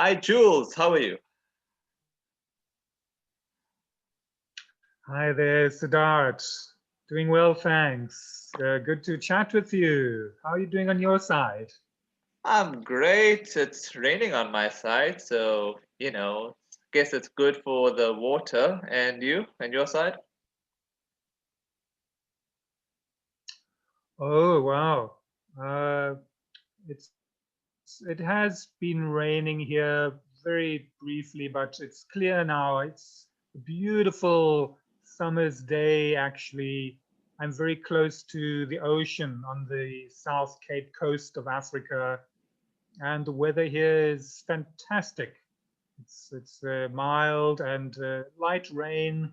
Hi, Jules. How are you? Hi there, Siddharth. Doing well, thanks. Good to chat with you. How are you doing on your side? I'm great. It's raining on my side, so guess it's good for the water. And you and your side? Oh, wow. Uh, it has been raining here very briefly, but it's clear now. It's a beautiful summer's day, actually. I'm very close to the ocean on the South Cape coast of Africa, and the weather here is fantastic. It's mild and light rain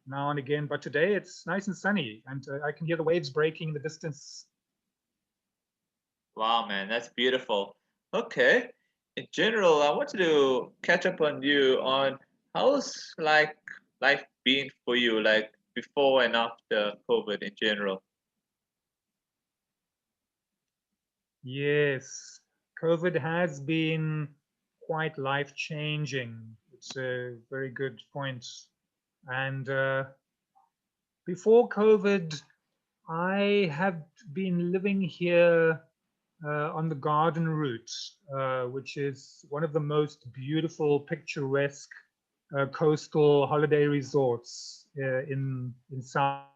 now and again, but today it's nice and sunny, and I can hear the waves breaking in the distance. Wow, man, that's beautiful. Okay. In general, I wanted to catch up on you on how's like life been for you, like before and after COVID in general. Yes, COVID has been quite life changing. It's a very good point. And before COVID, I have been living here on the garden route, which is one of the most beautiful, picturesque coastal holiday resorts in South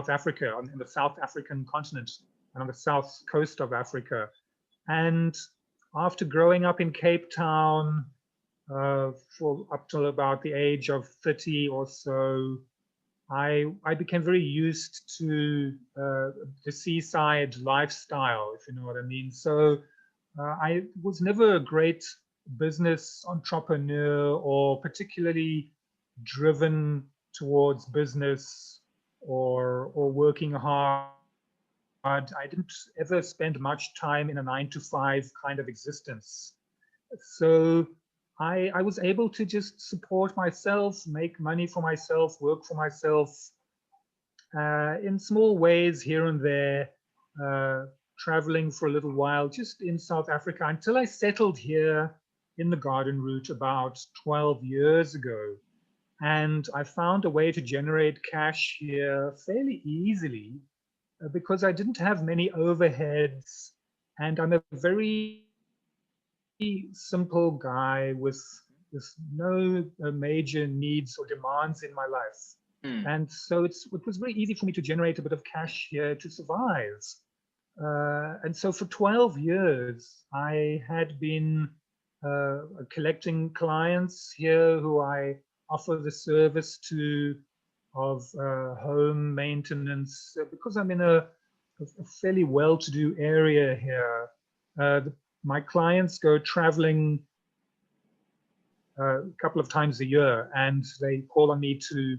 Africa, in the South African continent, and on the south coast of Africa. And after growing up in Cape Town for up till about the age of 30 or so, I became very used to the seaside lifestyle, if you know what I mean. So I was never a great business entrepreneur or particularly driven towards business or working hard. I didn't ever spend much time in a 9 to 5 kind of existence. So I was able to just support myself, make money for myself, work for myself in small ways here and there, uh, traveling for a little while just in South Africa until I settled here in the garden route about 12 years ago. And I found a way to generate cash here fairly easily because I didn't have many overheads. And I'm a very simple guy with no major needs or demands in my life. And Hmm. so it was very easy for me to generate a bit of cash here to survive. And so for 12 years, I had been collecting clients here who I offer the service to of home maintenance because I'm in a fairly well-to-do area here. My clients go traveling a couple of times a year, and they call on me to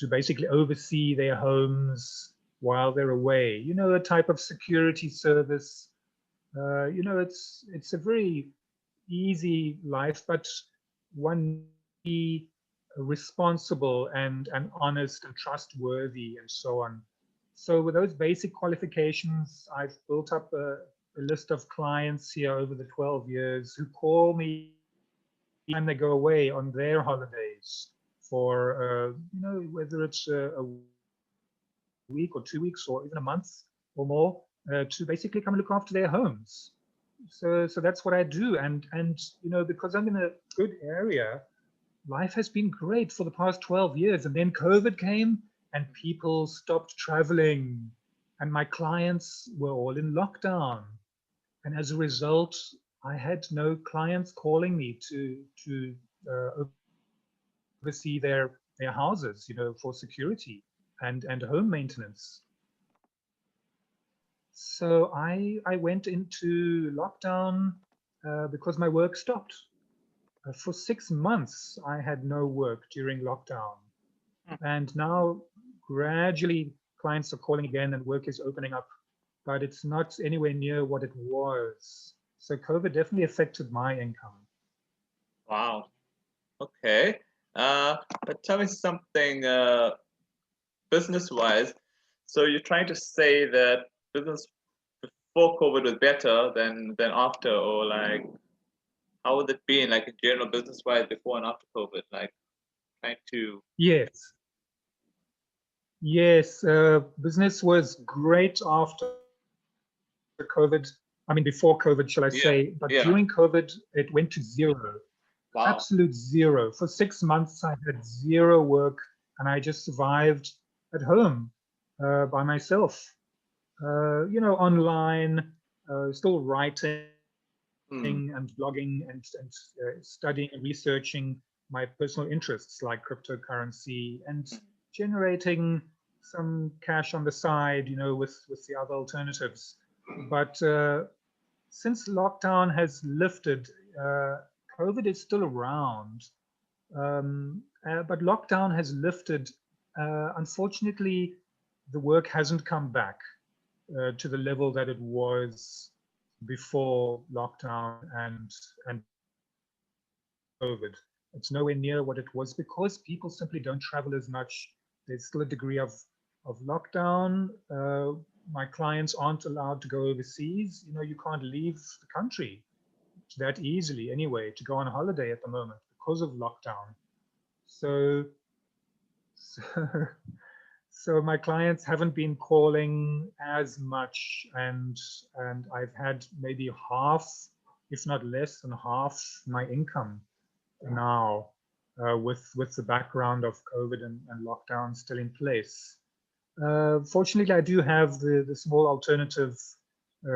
basically oversee their homes while they're away. You know, a type of security service. It's a very easy life, but one needs to be responsible and honest and trustworthy and so on. So with those basic qualifications, I've built up a list of clients here over the 12 years who call me each time they go away on their holidays for, whether it's a week or 2 weeks or even a month or more, to basically come and look after their homes. So that's what I do. And because I'm in a good area, life has been great for the past 12 years. And then COVID came and people stopped traveling, and my clients were all in lockdown. And as a result, I had no clients calling me to oversee their houses, for security and home maintenance. So I went into lockdown because my work stopped. For 6 months, I had no work during lockdown. And now gradually clients are calling again and work is opening up, but it's not anywhere near what it was. So COVID definitely affected my income. Wow. Okay. But tell me something business-wise. So you're trying to say that business before COVID was better than after, or like how would it be in like a general business wise before and after COVID? Like trying to. Yes, yes. Business was great after COVID. I mean, before COVID, shall I say? But Yeah, during COVID, yeah. it went to zero, Wow. absolute zero. For 6 months, I had zero work, and I just survived at home by myself. Online, still writing and blogging Hmm. and studying and researching my personal interests like cryptocurrency and Hmm. generating some cash on the side, with the other alternatives. But since lockdown has lifted, uh, COVID is still around, but lockdown has lifted. Unfortunately, the work hasn't come back to the level that it was before lockdown and COVID. It's nowhere near what it was because people simply don't travel as much. There's still a degree of lockdown. My clients aren't allowed to go overseas. You can't leave the country that easily anyway to go on holiday at the moment because of lockdown. So, so So my clients haven't been calling as much, and I've had maybe half, if not less than half, my income now, with the background of COVID and lockdown still in place. Fortunately, I do have the small alternative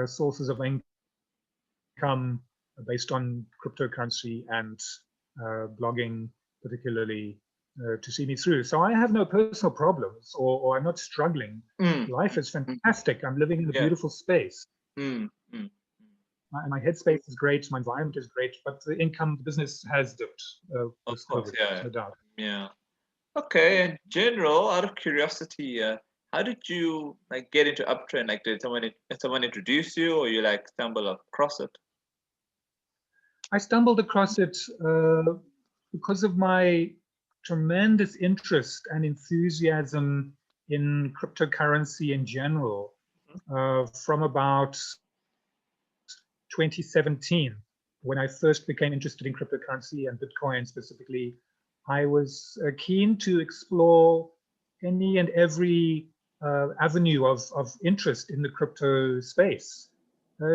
sources of income based on cryptocurrency and blogging, particularly to see me through. So I have no personal problems, or I'm not struggling. Hmm. Life is Hmm. fantastic. I'm living in a Yeah. beautiful space. Hmm. Hmm. My headspace is great. My environment is great, but the income, the business has dipped Of post course. COVID. Yeah. There's no doubt. Yeah. Okay. In general, out of curiosity, how did you like get into uptrend? Like, did someone introduce you, or you like stumble across it? I stumbled across it because of my tremendous interest and enthusiasm in cryptocurrency in general from about 2017, when I first became interested in cryptocurrency and Bitcoin specifically. I was keen to explore any and every avenue of interest in the crypto space.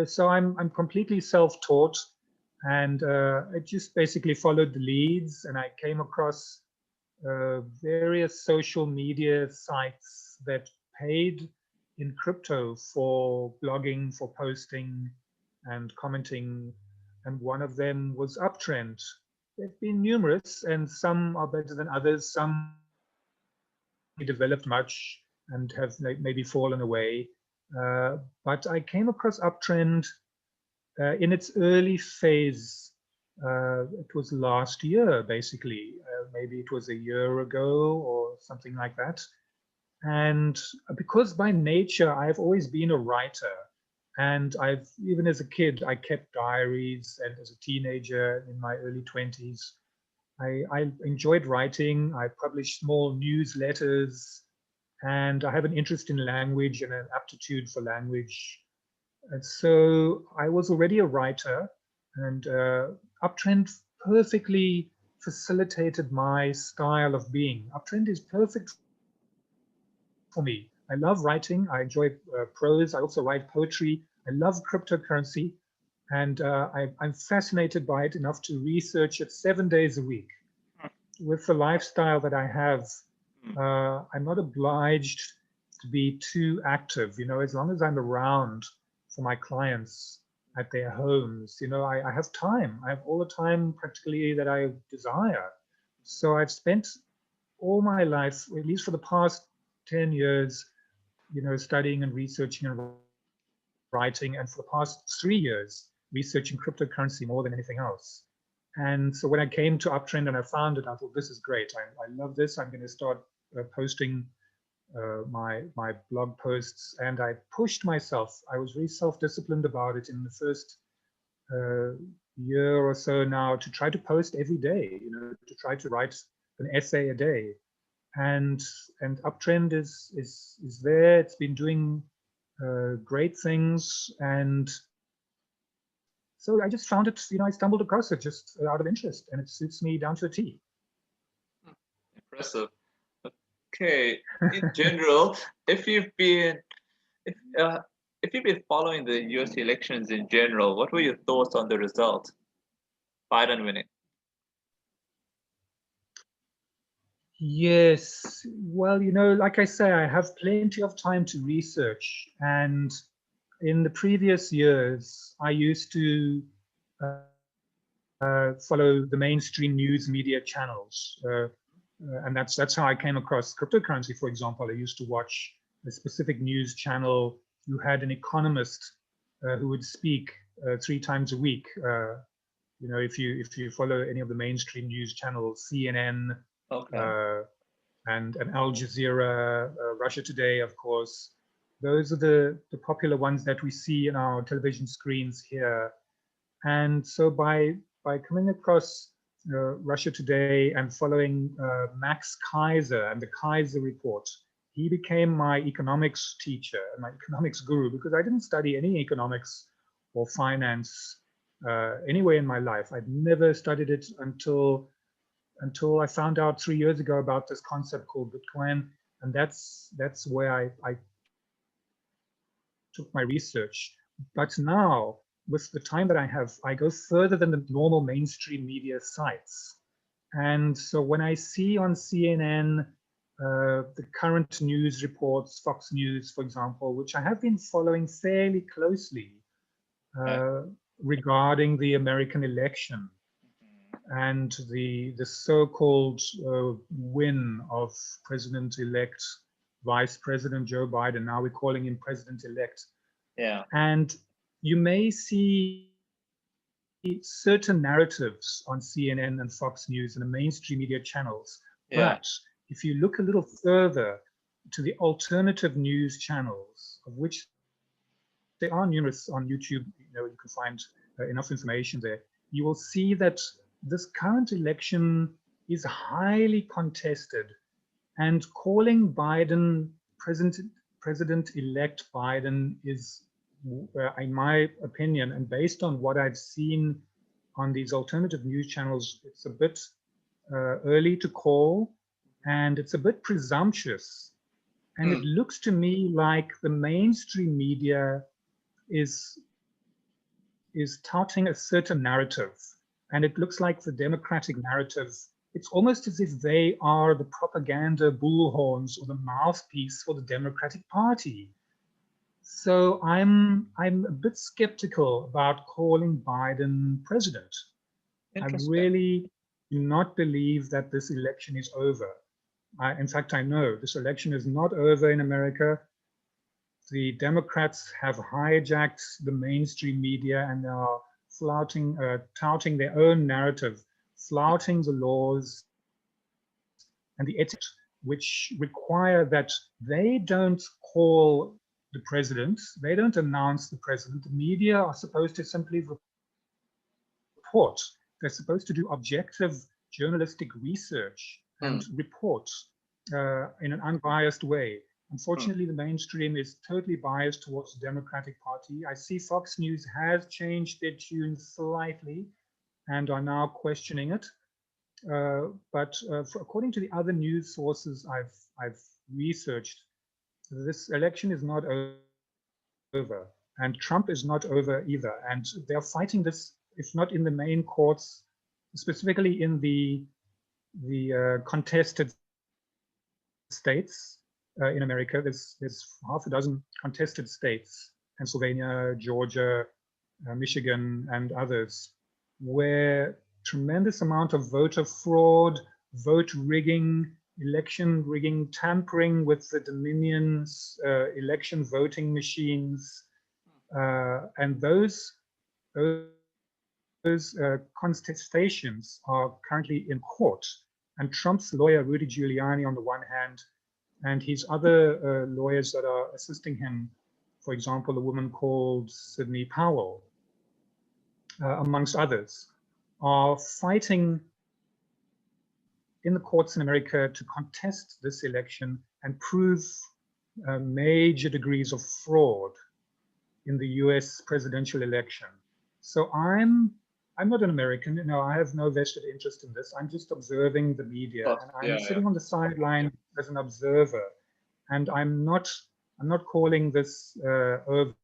So I'm completely self-taught, and I just basically followed the leads, and I came across various social media sites that paid in crypto for blogging, for posting, and commenting. And one of them was Uptrend. There've been numerous, and some are better than others. Some haven't really developed much and have maybe fallen away. But I came across Uptrend in its early phase. It was last year, basically. Maybe it was a year ago or something like that. And because by nature I've always been a writer, and I've even as a kid I kept diaries, and as a teenager in my early 20s, I enjoyed writing. I published small newsletters, and I have an interest in language and an aptitude for language. And so I was already a writer, and Uptrend perfectly facilitated my style of being. Uptrend is perfect for me. I love writing. I enjoy prose. I also write poetry. I love cryptocurrency, and I'm fascinated by it enough to research it 7 days a week. With the lifestyle that I have, Hmm. I'm not obliged to be too active. As long as I'm around for my clients at their homes, I have time. I have all the time practically that I desire. So I've spent all my life, at least for the past 10 years, studying and researching and writing, and for the past 3 years, researching cryptocurrency more than anything else. And so when I came to Uptrend and I found it, I thought, this is great. I love this. I'm going to start posting my blog posts, and I pushed myself. I was really self-disciplined about it in the first uh, year or so now to try to post every day. To try to write an essay a day, and Uptrend is there. It's been doing great things, and So I just found it, I stumbled across it just out of interest, and it suits me down to a T. Impressive. Okay. In general, if you've been if uh, if you've been following the U.S. elections in general, what were your thoughts on the result? Biden winning. Yes, well, like I say, I have plenty of time to research, and in the previous years, I used to follow the mainstream news media channels. And that's how I came across cryptocurrency, for example. I used to watch a specific news channel who had an economist who would speak 3 times a week. If you follow any of the mainstream news channels, CNN Okay. uh, and Al Jazeera, Russia Today, of course, those are the popular ones that we see in our television screens here. And so by coming across Russia Today and following Max Kaiser and the Kaiser Report, he became my economics teacher and my economics guru, because I didn't study any economics or finance anywhere in my life. I'd never studied it until I found out 3 years ago about this concept called Bitcoin, and that's where I took my research. But now, with the time that I have, I go further than the normal mainstream media sites. And so when I see on CNN the current news reports, Fox News, for example, which I have been following fairly closely Okay. uh, regarding the American election and the so-called win of President-elect Vice President Joe Biden. Now we're calling him President-elect. Yeah. And you may see certain narratives on CNN and Fox News and the mainstream media channels. Yeah. But if you look a little further to the alternative news channels, of which there are numerous on YouTube, you can find enough information there, you will see that this current election is highly contested, and calling Biden President-elect Biden is, in my opinion, and based on what I've seen on these alternative news channels, it's a bit early to call, and it's a bit presumptuous. And it Hmm. looks to me like the mainstream media is is touting a certain narrative, and it looks like the democratic narrative, it's almost as if they are the propaganda bullhorns or the mouthpiece for the Democratic Party. So I'm a bit skeptical about calling Biden president. I Interesting. really do not believe that this election is over. In fact, I know this election is not over in America. The Democrats have hijacked the mainstream media and are touting their own narrative, flouting the laws and the ethics, which require that they don't call the president, they don't announce the president. The media are supposed to simply report. They're supposed to do objective journalistic research Hmm. and report in an unbiased way. Hmm. Unfortunately, the mainstream is totally biased towards the Democratic Party. I see Fox News has changed their tune slightly and are now questioning it. But according to the other news sources I've researched, this election is not over, and Trump is not over either. And they're fighting this, if not in the main courts, specifically in the contested states in America. There's half a dozen contested states: Pennsylvania, Georgia, Michigan, and others, where tremendous amount of voter fraud, vote rigging, election rigging, tampering with the Dominion's election voting machines, and those contestations are currently in court. And Trump's lawyer, Rudy Giuliani, on the one hand, and his other lawyers that are assisting him, for example, a woman called Sidney Powell, amongst others, are fighting in the courts in America to contest this election and prove major degrees of fraud in the US presidential election. So I'm not an American. No, I have no vested interest in this. I'm just observing the media, Of course. and Yeah, I'm yeah, sitting on the sideline as an observer. And I'm not calling this over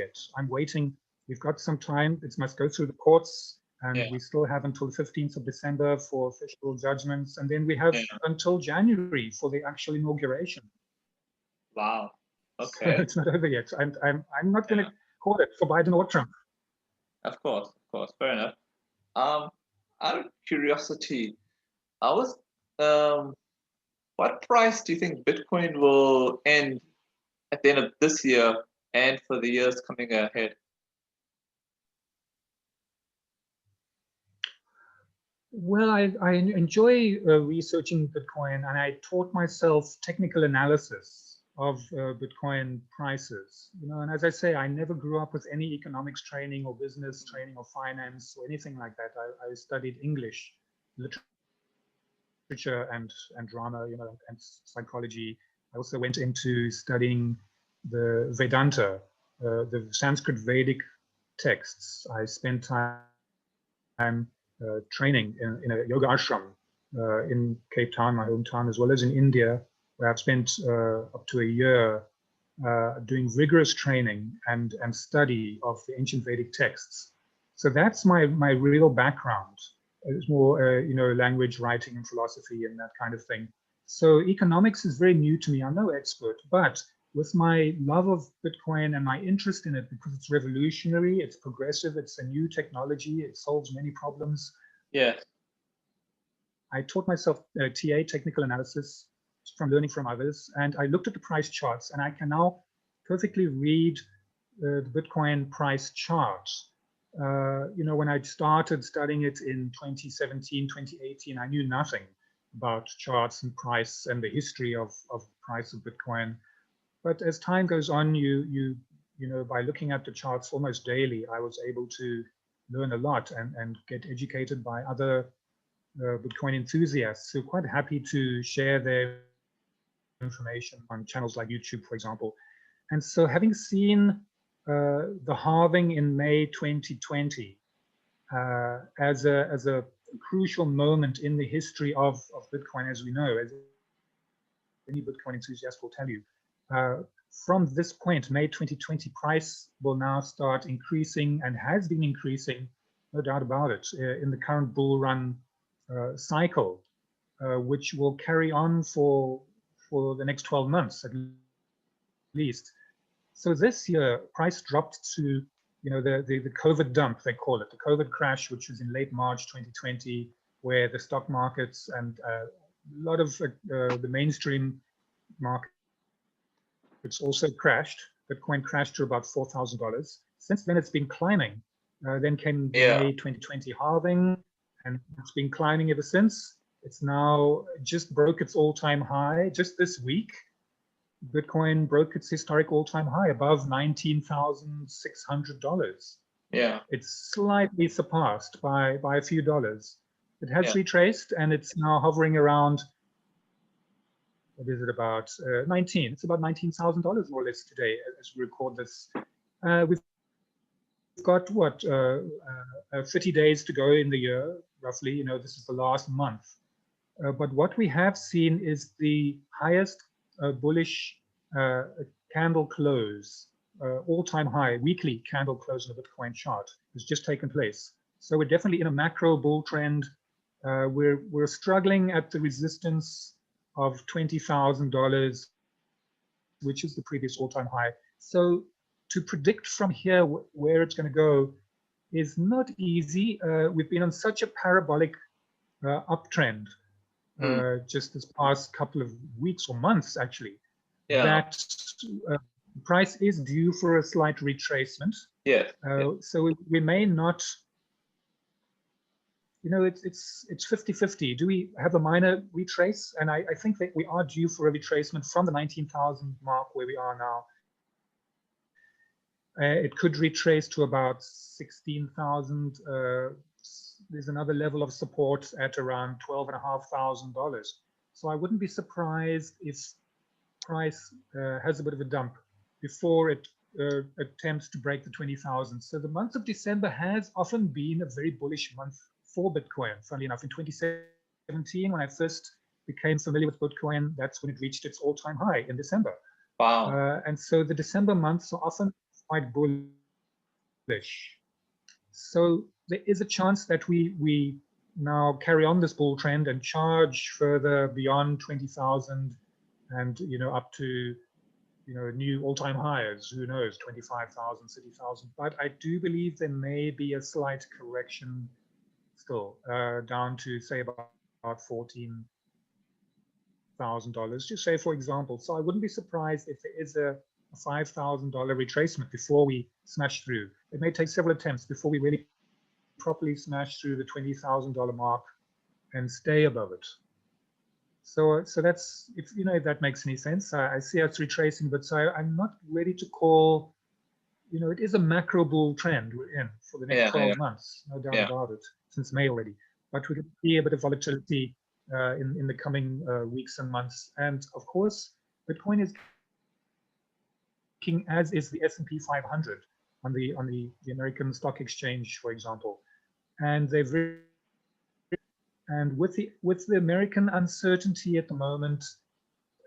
yet. I'm waiting. We've got some time. It must go through the courts, and yeah, we still have until the 15th of December for official judgments, and then we have yeah. until January for the actual inauguration. Wow. So Okay. it's not over yet. I'm not going Yeah. to call it for Biden or Trump. Of course. Of course. Fair enough. Um, Out of curiosity, I was um, what price do you think Bitcoin will end at the end of this year and for the years coming ahead? Well, I enjoy researching Bitcoin, and I taught myself technical analysis of Bitcoin prices. You know, and as I say, I never grew up with any economics training or business training or finance or anything like that. I studied English, literature, and drama, you know, and psychology. I also went into studying the Vedanta, the Sanskrit Vedic texts. I spent time training in a yoga ashram in Cape Town, my hometown, as well as in India, where I've spent up to a year doing rigorous training and study of the ancient Vedic texts. So that's my real background. It's more, you know, language, writing, and philosophy, and that kind of thing. So economics is very new to me. I'm no expert, but with my love of Bitcoin and my interest in it because it's revolutionary, it's progressive, it's a new technology, it solves many problems. Yes. I taught myself TA, technical analysis, from learning from others, and I looked at the price charts, and I can now perfectly read the Bitcoin price charts. You know, when I started studying it in 2017, 2018, I knew nothing about charts and price and the history of the price of Bitcoin. But as time goes on, you know, by looking at the charts almost daily, I was able to learn a lot and get educated by other Bitcoin enthusiasts who are quite happy to share their information on channels like YouTube, for example. And so, having seen the halving in May 2020 as a crucial moment in the history of Bitcoin, as we know, as any Bitcoin enthusiast will tell you, uh, from this point, May 2020, price will now start increasing and has been increasing, no doubt about it, in the current bull run cycle, which will carry on for the next 12 months at least. So this year, price dropped to, you know, the COVID dump, they call it, the COVID crash, which was in late March 2020, where the stock markets and a lot of the mainstream markets also crashed. Bitcoin crashed to about $4,000. Since then, it's been climbing. Then came the Yeah. May 2020 halving, and it's been climbing ever since. It's now just broke its all-time high just this week. Bitcoin broke its historic all-time high above $19,600. Yeah. It's slightly surpassed by a few dollars. It has Yeah. retraced, and it's now hovering around, what is it, about 19? It's about $19,000 more or less today as we record this. We've got what 30 days to go in the year, roughly. You know, this is the last month. But what we have seen is the highest bullish candle close, all-time high weekly candle close in the Bitcoin chart has just taken place. So we're definitely in a macro bull trend. We're struggling at the resistance of $20,000, which is the previous all-time high. So to predict from here where it's going to go is not easy. We've been on such a parabolic uptrend just this past couple of weeks or months, actually, Yeah. that uh, price is due for a slight retracement. Yes. Yes. So we may not, you know, it's 50-50. Do we have a minor retrace? And I think that we are due for a retracement from the 19,000 mark where we are now. It could retrace to about 16,000. There's another level of support at around $12,500. So I wouldn't be surprised if price has a bit of a dump before it attempts to break the 20,000. So the month of December has often been a very bullish month for Bitcoin. Funnily enough, in 2017, when I first became familiar with Bitcoin, that's when it reached its all-time high in December. Wow. And so the December months are often quite bullish. So there is a chance that we now carry on this bull trend and charge further beyond 20,000 and up to new all-time highs. Who knows, 25,000, 30,000. But I do believe there may be a slight correction still, down to say about $14,000, just say for example. So I wouldn't be surprised if there is a $5,000 retracement before we smash through. It may take several attempts before we really properly smash through the $20,000 mark and stay above it. So that's, if that makes any sense. I see us retracing, but so I'm not ready to call, it is a macro bull trend we're in for the next 12 months, no doubt about it, since May already. But we can see a bit of volatility in the coming weeks and months. And of course, Bitcoin is king, as is the S&P 500 on the American Stock Exchange, for example. And with the American uncertainty at the moment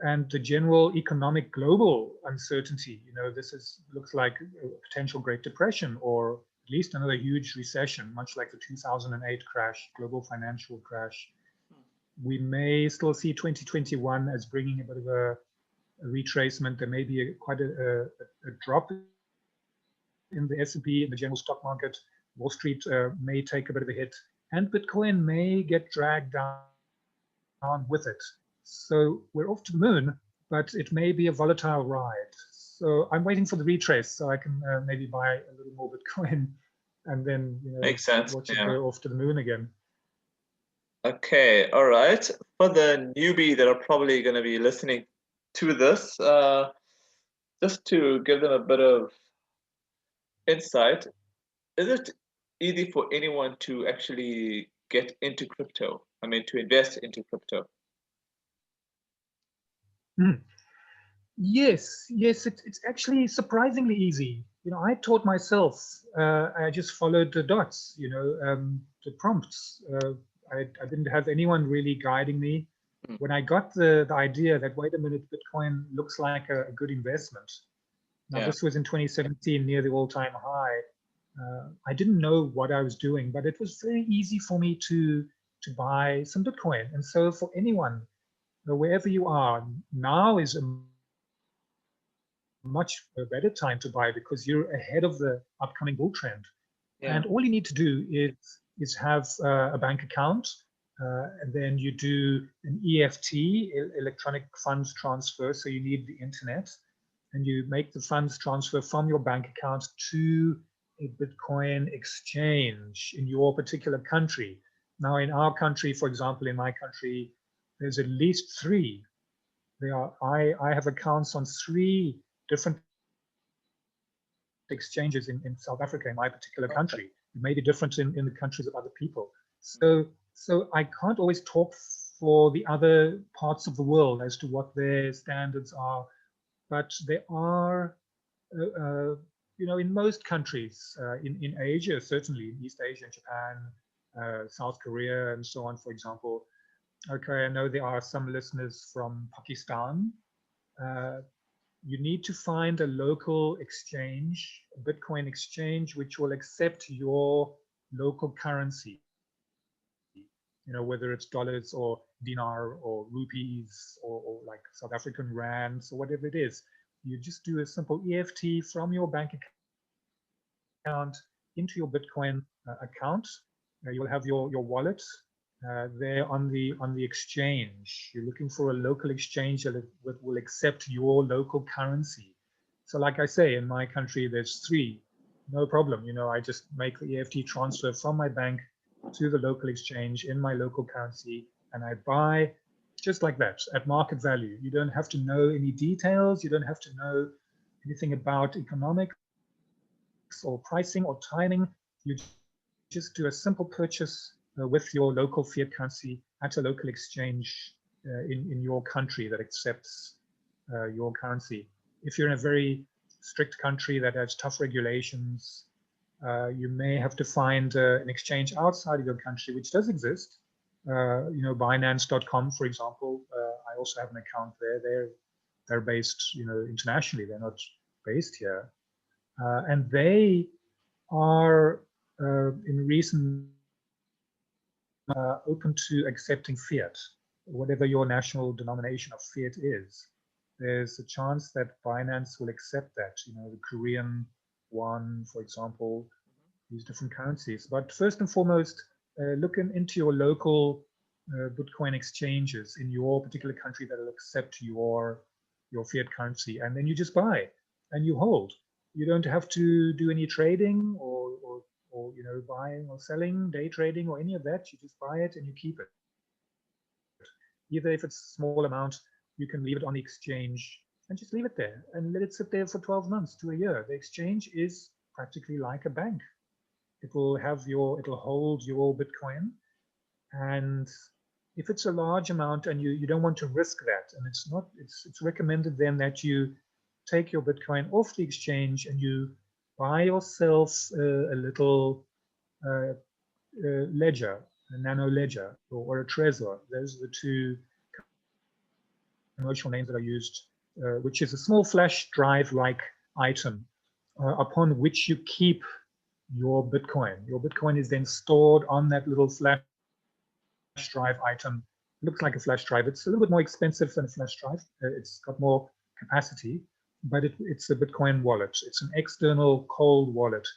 and the general economic global uncertainty, this looks like a potential Great Depression or at least another huge recession, much like the 2008 crash, global financial crash. We may still see 2021 as bringing a bit of a retracement. There may be quite a drop in the S&P, in the general stock market. Wall Street may take a bit of a hit, and Bitcoin may get dragged down with it. So we're off to the moon, but it may be a volatile ride. So I'm waiting for the retrace so I can maybe buy a little more Bitcoin and then Makes sense. watch it go off to the moon again. Okay, all right. For the newbie that are probably going to be listening to this, just to give them a bit of insight, is it easy for anyone to actually get into crypto? I mean, to invest into crypto? Yes, it's actually surprisingly easy. I taught myself. I just followed the dots. The prompts. I didn't have anyone really guiding me. When I got the idea that, wait a minute, Bitcoin looks like a good investment. Now, this was in 2017, near the all-time high. I didn't know what I was doing, but it was very easy for me to buy some Bitcoin. And so for anyone, wherever you are, now is a much better time to buy because you're ahead of the upcoming bull trend. And all you need to do is have a bank account, and then you do an EFT, electronic funds transfer. So you need the internet, and you make the funds transfer from your bank account to a Bitcoin exchange in your particular country. Now, in our country, for example, in my country, there's at least three. I have accounts on three different exchanges in South Africa, in my particular country. It may be different in the countries of other people. So I can't always talk for the other parts of the world as to what their standards are, but there are, in most countries, in Asia, certainly in East Asia, Japan, South Korea, and so on, for example. Okay, I know there are some listeners from Pakistan. You need to find a local exchange, a Bitcoin exchange, which will accept your local currency. Whether it's dollars or dinar or rupees or like South African rands or whatever it is. You just do a simple EFT from your bank account into your Bitcoin account. You will have your wallet there on the exchange. You're looking for a local exchange that will accept your local currency. So like I say, in my country, there's three. No problem. I just make the EFT transfer from my bank to the local exchange in my local currency, and I buy just like that at market value. You don't have to know any details. You don't have to know anything about economics or pricing or timing. You just do a simple purchase with your local fiat currency at a local exchange in your country that accepts your currency. If you're in a very strict country that has tough regulations, you may have to find an exchange outside of your country, which does exist. Binance.com, for example. I also have an account there. They're based, internationally. They're not based here, and they are in recent open to accepting fiat, whatever your national denomination of fiat is. There's a chance that Binance will accept that. The Korean won, for example, these different currencies. But first and foremost, look into your local Bitcoin exchanges in your particular country that will accept your fiat currency, and then you just buy and you hold. You don't have to do any trading or buying or selling, day trading or any of that. You just buy it and you keep it. Either if it's a small amount, you can leave it on the exchange and just leave it there and let it sit there for 12 months to a year. The exchange is practically like a bank. It'll hold your Bitcoin, and if it's a large amount and you don't want to risk that, and it's recommended then that you take your Bitcoin off the exchange and you buy yourself a little ledger, a nano ledger, or a Trezor. Those are the two commercial names that are used, which is a small flash drive-like item upon which you keep your Bitcoin. Your Bitcoin is then stored on that little flash drive item. It looks like a flash drive. It's a little bit more expensive than a flash drive. It's got more capacity, but it's a Bitcoin wallet. It's an external cold wallet.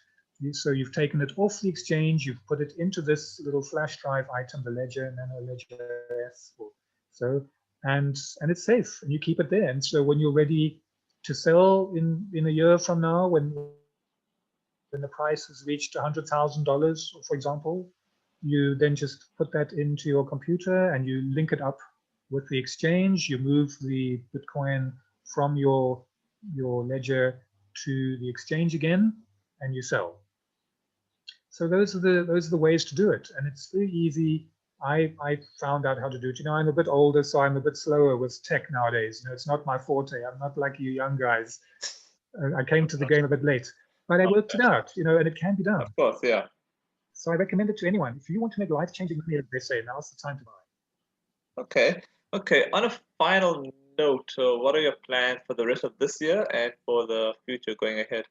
So you've taken it off the exchange, you've put it into this little flash drive item, the ledger, nano ledger S. So, and it's safe, and you keep it there. And so when you're ready to sell in a year from now, when the price has reached $100,000, for example, you then just put that into your computer and you link it up with the exchange. You move the Bitcoin from your ledger to the exchange again, and you sell. So those are the ways to do it, and it's very easy. I found out how to do it. I'm a bit older, so I'm a bit slower with tech nowadays. It's not my forte. I'm not like you young guys. I came to the game a bit late, but I worked it out, and it can be done. Of course, yeah. So I recommend it to anyone. If you want to make life-changing money, as they say, now's the time to buy. Okay. On a final note, what are your plans for the rest of this year and for the future going ahead?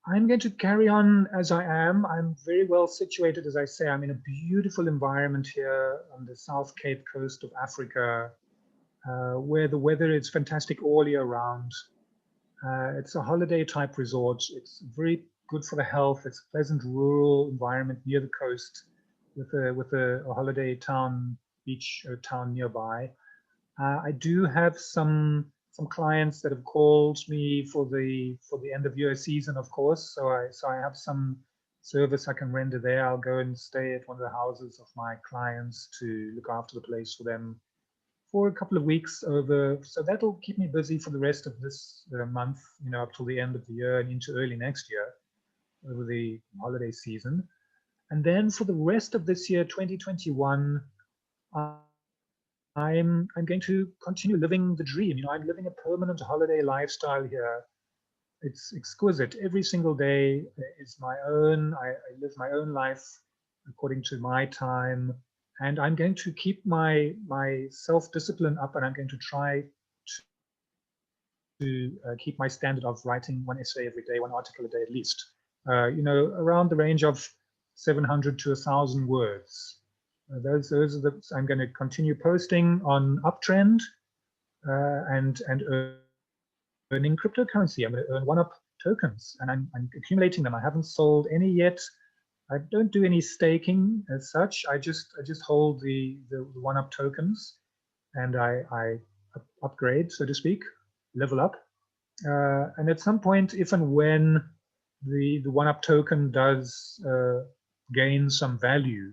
I'm going to carry on as I am. I'm very well situated, as I say. I'm in a beautiful environment here on the South Cape coast of Africa, where the weather is fantastic all year round. It's a holiday type resort. It's very good for the health. It's a pleasant rural environment near the coast with a holiday town, beach town nearby. I do have some clients that have called me for the end of year season, of course. So I have some service I can render there. I'll go and stay at one of the houses of my clients to look after the place for them for a couple of weeks over. So that'll keep me busy for the rest of this month, up till the end of the year and into early next year over the holiday season. And then for the rest of this year, 2021, I'm going to continue living the dream. I'm living a permanent holiday lifestyle here. It's exquisite. Every single day is my own. I live my own life according to my time, and I'm going to keep my self-discipline up, and I'm going to try to keep my standard of writing one essay every day, one article a day at least. Around the range of 700 to 1,000 words. Those are I'm going to continue posting on UPTREND and earning cryptocurrency. I'm going to earn 1UP tokens, and I'm accumulating them. I haven't sold any yet. I don't do any staking as such. I just hold the 1UP tokens, and I upgrade, so to speak, level up. And at some point, if and when the 1UP token does gain some value,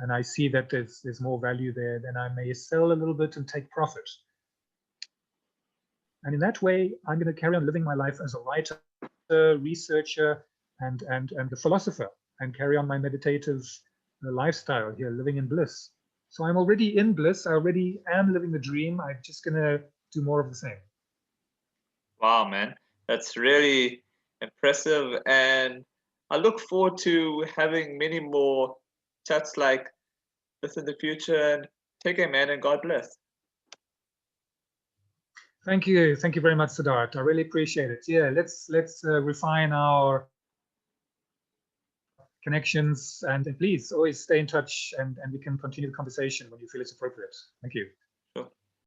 and I see that there's more value there, then I may sell a little bit and take profit. And in that way, I'm going to carry on living my life as a writer, researcher, and a philosopher, and carry on my meditative lifestyle here, living in bliss. So I'm already in bliss. I already am living the dream. I'm just gonna do more of the same. Wow, man, that's really impressive, and I look forward to having many more chats like this in the future. And take care, man, and God bless. Thank you. Thank you very much, Siddharth. I really appreciate it. Yeah, let's refine our connections, and please always stay in touch, and we can continue the conversation when you feel it's appropriate. Thank you.